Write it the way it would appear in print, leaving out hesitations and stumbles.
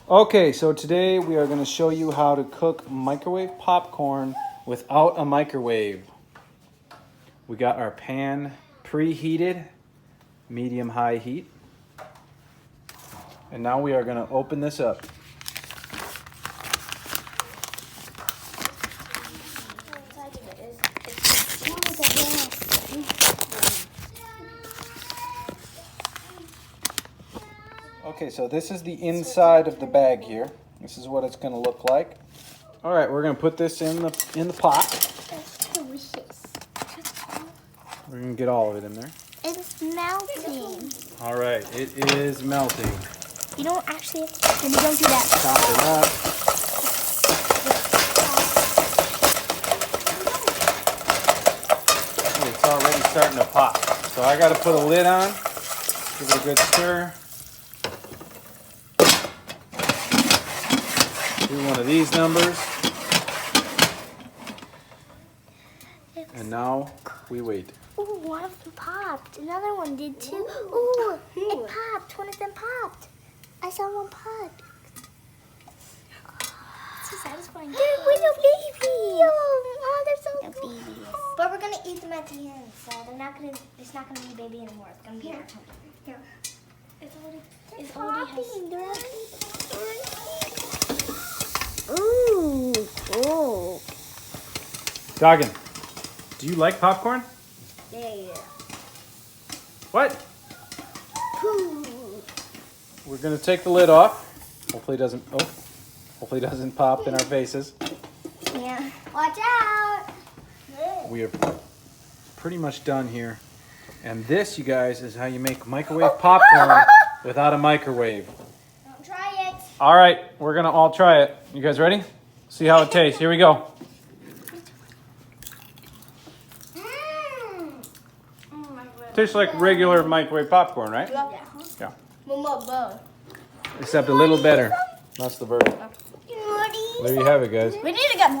Okay, so today we are going to show you how to cook microwave popcorn without a microwave. We got our pan preheated, medium-high heat. And now we are going to open this up. Okay, so this is the inside of the bag here. This is what it's going to look like. All right, we're going to put this in the pot. That's delicious. We're going to get all of it in there. It's melting. All right, it is melting. You don't actually have to, then you don't do that. Top it up. Oh, it's already starting to pop. So I got to put a lid on. Give it a good stir. Do one of these numbers. And now we wait. Ooh, one of them popped. Another one did too. Ooh, it popped. One of them popped. I saw one pop. It's so satisfying. They're little babies. Oh, they're so cool. Babies. But we're gonna eat them at the end, so they're not gonna. It's not gonna be baby anymore. It's gonna be our tummy. Yeah. It's popping. They're Ooh, cool. Doggin, do you like popcorn? Yeah. What? Ooh. We're gonna take the lid off. Hopefully it doesn't. Oh, hopefully it doesn't pop in our faces. Yeah. Watch out. We are pretty much done here. And this, you guys, is how you make microwave popcorn without a microwave. Don't try it. All right, we're gonna all try it. You guys ready? See how it tastes. Here we go. Tastes like regular microwave popcorn, right? Yeah. Except a little better. That's the verdict. There you have it, guys. We need to get more.